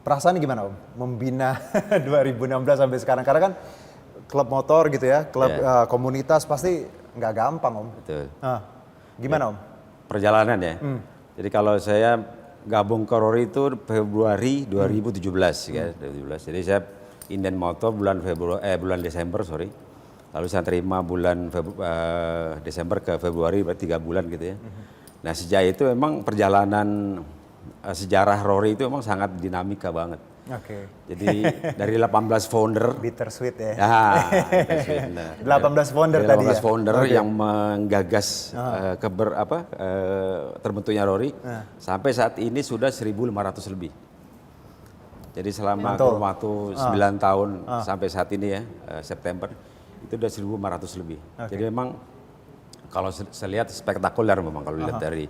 Perasaan gimana Om? Membina 2016 sampai sekarang. Karena kan klub motor gitu ya, klub komunitas pasti nggak gampang Om. Betul. Gimana Om? Perjalanan ya. Jadi kalau saya gabung ke Rory itu Februari 2017 ya, 2017. Jadi saya inden motor bulan Desember, sorry. Lalu saya terima bulan Desember ke Februari, berarti 3 bulan gitu ya. Nah sejak itu memang perjalanan sejarah Rory itu memang sangat dinamika banget. Oke. Jadi dari 18 founder. Bittersweet ya. Bittersweet. Nah. 18 founder dari 18 tadi ya. founder yang menggagas terbentuknya Rory sampai saat ini sudah 1.500 lebih. Jadi selama kurun waktu 9 tahun sampai saat ini ya, September itu udah 1.500 lebih. Jadi memang kalau saya lihat spektakuler memang kalau lihat dari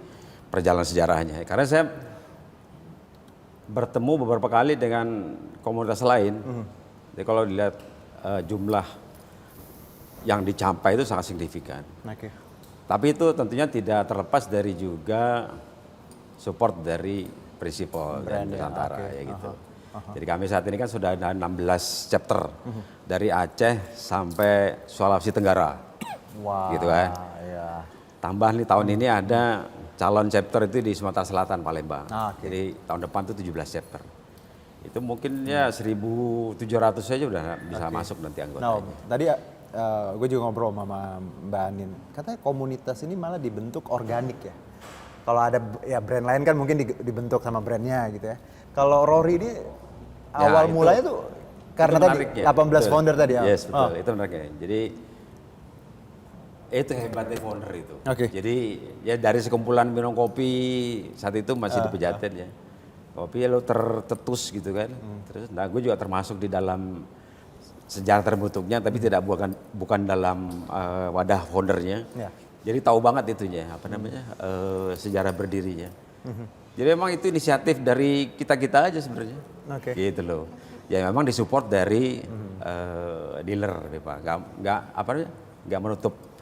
perjalanan sejarahnya. Karena saya bertemu beberapa kali dengan komunitas lain. Jadi kalau dilihat jumlah yang dicapai itu sangat signifikan. Tapi itu tentunya tidak terlepas dari juga support dari prinsipal dan Nusantara ya gitu. Jadi kami saat ini kan sudah ada 16 chapter dari Aceh sampai Sulawesi Tenggara. Gitu kan. Tambah nih tahun ini ada calon chapter itu di Sumatera Selatan, Palembang. Jadi tahun depan itu 17 chapter. Itu mungkin ya 1.700 saja udah bisa masuk nanti anggotanya. Tadi gue juga ngobrol sama Mbak Anin. Katanya komunitas ini malah dibentuk organik ya. Kalau ada ya brand lain kan mungkin dibentuk sama brandnya gitu ya. Kalau Rory ini awal mulanya tuh karena tadi 18 founder tadi ya. Yes, betul. Itu menariknya. Jadi itu hebatnya founder itu. Jadi ya dari sekumpulan minum kopi saat itu masih di Pejaten ya. Kopi lo tercetus gitu kan. Terus nah gue juga termasuk di dalam sejarah terbentuknya tapi tidak bukan dalam wadah foundernya. Jadi tahu banget itunya apa namanya sejarah berdirinya. Jadi memang itu inisiatif dari kita-kita aja sebenarnya. Gitu loh. Ya memang disupport dari dealer Pak. Enggak menutup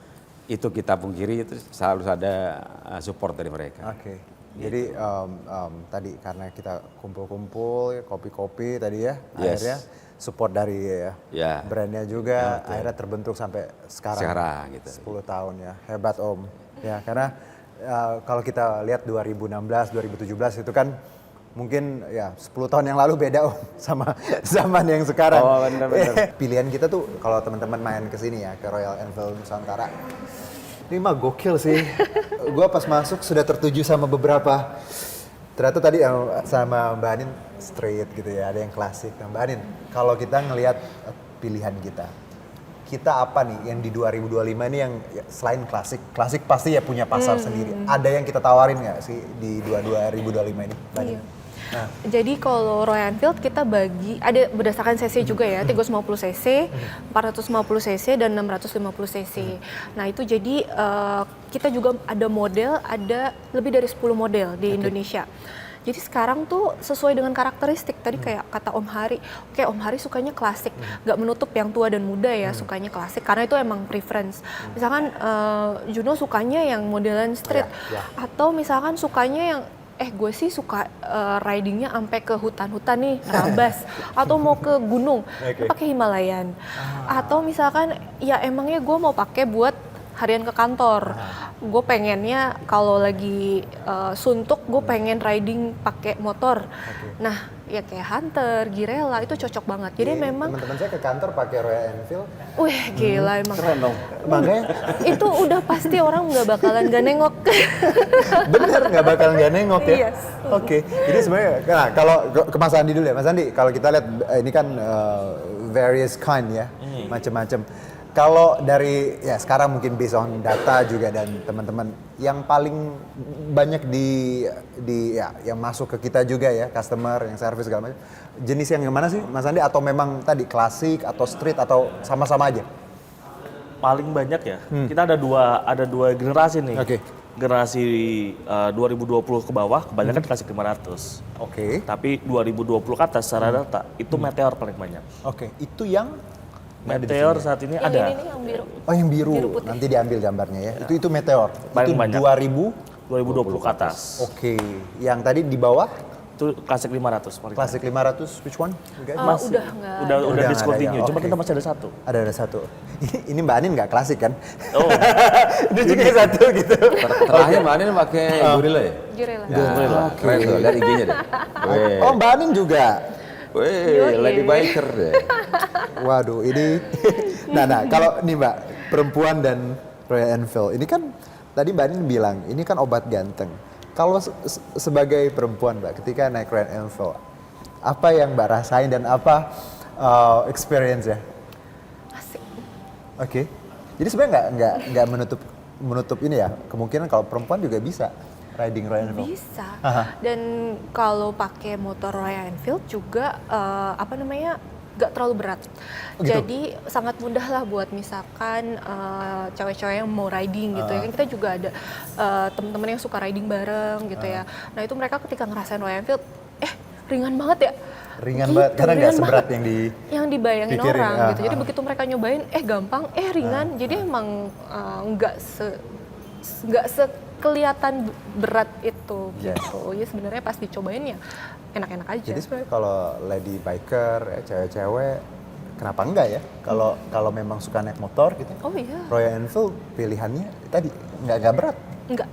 itu kita pungkiri, itu harus ada support dari mereka. Jadi tadi karena kita kumpul-kumpul kopi-kopi tadi ya, akhirnya support dari brandnya juga, akhirnya terbentuk sampai sekarang gitu. 10 tahun ya, hebat Om. Ya karena kalau kita lihat 2016, 2017 itu kan mungkin ya 10 tahun yang lalu beda Om sama zaman yang sekarang. Benar. Pilihan kita tuh kalau teman-teman main ke sini ya ke Royal Enfield Nusantara. Ini mah gokil sih. Gue pas masuk sudah tertuju sama beberapa. Ternyata tadi sama Mbak Anin straight gitu ya, ada yang klasik. Mbak Anin, kalau kita ngelihat pilihan kita apa nih yang di 2025 ini yang selain klasik pasti ya punya pasar sendiri. Ada yang kita tawarin nggak sih di 2025 ini? Jadi kalau Royal Enfield kita bagi, ada berdasarkan cc juga ya, 350 cc, 450 cc, dan 650 cc. Nah itu jadi kita juga ada model, ada lebih dari 10 model di Indonesia. Jadi sekarang tuh sesuai dengan karakteristik, tadi kayak kata Om Hari, Om Hari sukanya klasik, nggak menutup yang tua dan muda ya, sukanya klasik, karena itu emang preference. Misalkan Juno sukanya yang modelan street, atau misalkan sukanya yang gue sih suka ridingnya sampai ke hutan-hutan nih, Rambas, atau mau ke gunung, pakai Himalayan. Atau misalkan ya emangnya gue mau pakai buat harian ke kantor. Gue pengennya kalau lagi suntuk, gue pengen riding pakai motor. Nah, ya kayak Hunter, Girella itu cocok banget. Jadi memang teman-teman saya ke kantor pakai Royal Enfield. Wih, gila emang. Keren dong. Makanya itu udah pasti orang nggak bakalan gak nengok. Bener, nggak bakalan gak nengok ya. Jadi sebenarnya, nah kalau ke Mas Andi dulu ya. Mas Andi, kalau kita lihat ini kan various kind ya, macam-macam. Kalau dari ya sekarang mungkin based on data juga dan teman-teman yang paling banyak yang masuk ke kita juga ya, customer yang service segala macam. Jenis yang mana sih Mas Andi, atau memang tadi klasik atau street atau sama-sama aja? Paling banyak ya. Kita ada dua generasi nih. Generasi 2020 ke bawah kebanyakan klasik 500. Tapi 2020 ke atas secara data itu Meteor paling banyak. Itu yang Meteor saat ini ada. Ini yang biru. Oh yang biru, nanti diambil gambarnya ya. Itu Meteor. Paling itu banyak. 2020 ke atas. Yang tadi di bawah? Itu Classic 500. Classic 500, which one? You guys? Udah nggak. Udah Udah nggak discontinue, ada ya? cuma Oke. kita masih ada satu. Ada satu. Ini Mbak Anin nggak klasik kan? Oh, Ini juga satu gitu. Terakhir Mbak Anin pakai Gorilla ya? Gorilla. Nah, keren tuh, lihat IG-nya deh. Weh, Oh Mbak Anin juga. weh, lady biker deh. Waduh, ini. Nah, kalau nih Mbak, perempuan dan Royal Enfield, ini kan tadi Mbak Anin bilang, ini kan obat ganteng. Kalau sebagai perempuan Mbak, ketika naik Royal Enfield, apa yang Mbak rasain dan apa experience ya? Asik. Oke. Jadi sebenarnya nggak menutup ini ya, kemungkinan kalau perempuan juga bisa riding Royal Enfield. Bisa. Aha. Dan kalau pakai motor Royal Enfield juga nggak terlalu berat. Gitu. Jadi sangat mudah lah buat misalkan cewek-cewek yang mau riding gitu ya. Kan kita juga ada teman-teman yang suka riding bareng gitu ya. Nah itu mereka ketika ngerasain Royal Enfield, ringan banget ya. Ringan Gitu, banget karena nggak ringan seberat banget. yang dibayangin pikirin, orang gitu. Jadi begitu mereka nyobain, gampang, ringan. Jadi emang nggak sekelihatan berat itu Yes. gitu. Ya sebenarnya pas dicobain ya enak-enak aja. Jadi sebenarnya kalau lady biker, ya, cewek-cewek, kenapa enggak ya? Kalau memang suka naik motor gitu, Oh iya. Royal Enfield pilihannya tadi nggak berat. Enggak.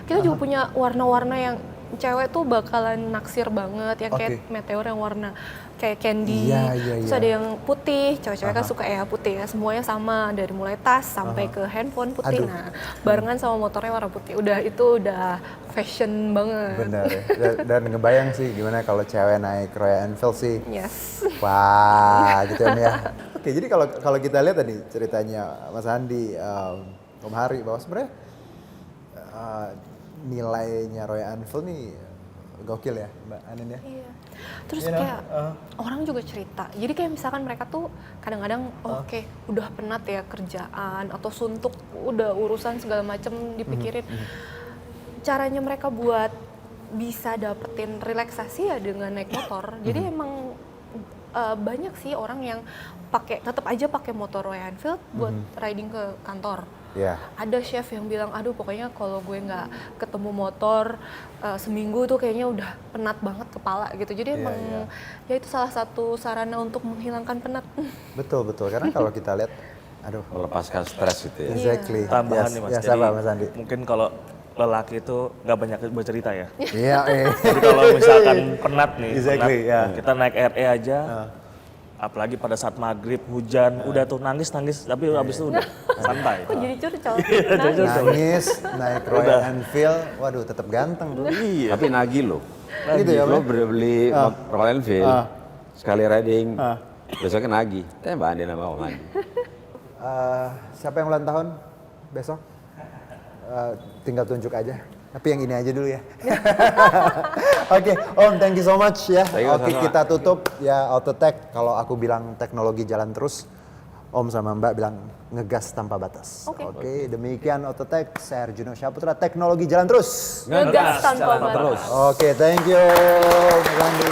Kita juga punya warna-warna yang cewek tuh bakalan naksir banget, yang kayak Oke. meteor yang warna kayak candy. Iya, Terus iya. ada yang putih, cewek-cewek kan suka ya putih ya. Semuanya sama dari mulai tas sampai ke handphone putih. Aduh. Nah, barengan sama motornya warna putih. Itu udah fashion banget. Benar ya. Dan ngebayang sih gimana kalau cewek naik Royal Enfield sih. Yes. Wah, gitu Om ya. Oke, jadi kalau kita lihat tadi ceritanya Mas Andi, Om Hari, bahwa sebenarnya nilainya Royal Enfield nih gokil ya Mbak Anin ya. Iya. Terus You know, kayak orang juga cerita. Jadi kayak misalkan mereka tuh kadang-kadang oke, udah penat ya kerjaan atau suntuk, udah urusan segala macem dipikirin. Caranya mereka buat bisa dapetin relaksasi ya dengan naik motor. Jadi emang banyak sih orang yang tetap aja pakai motor Royal Enfield buat riding ke kantor. Iya. Ada chef yang bilang, aduh pokoknya kalau gue nggak ketemu motor seminggu tuh kayaknya udah penat banget kepala gitu. Jadi emang ya itu salah satu sarana untuk menghilangkan penat. Betul. Karena kalau kita lihat, aduh. Melepaskan stres gitu ya. Exactly. Tambahan nih Mas, Ya, jadi sabar Mas Andi. mungkin kalau lelaki itu nggak banyak bercerita ya. Iya, Jadi kalau misalkan penat nih, Exactly, penat, ya. kita naik RE aja, apalagi pada saat maghrib, hujan, udah tuh nangis, tapi habis itu udah santai. Kok jadi curcol? Nangis, naik Royal Enfield, waduh tetap ganteng tuh. Iya. Tapi nagih loh. Gitu ya, Lo Mbak? beli Royal Enfield, sekali riding, besoknya nagih. Mbak Andi nama Om Andi. Siapa yang ulang tahun besok? Tinggal tunjuk aja. Tapi yang ini aja dulu ya. Oke, Om, thank you so much ya. Thank you, Oke, sama-sama. kita tutup ya Autotech. Kalau aku bilang teknologi jalan terus, Om sama Mbak bilang ngegas tanpa batas. Oke. Demikian Autotech. Saya Arjuno Syaputra. Teknologi jalan terus. Ngegas tanpa batas. terus. Oke, thank you, Mas Andi.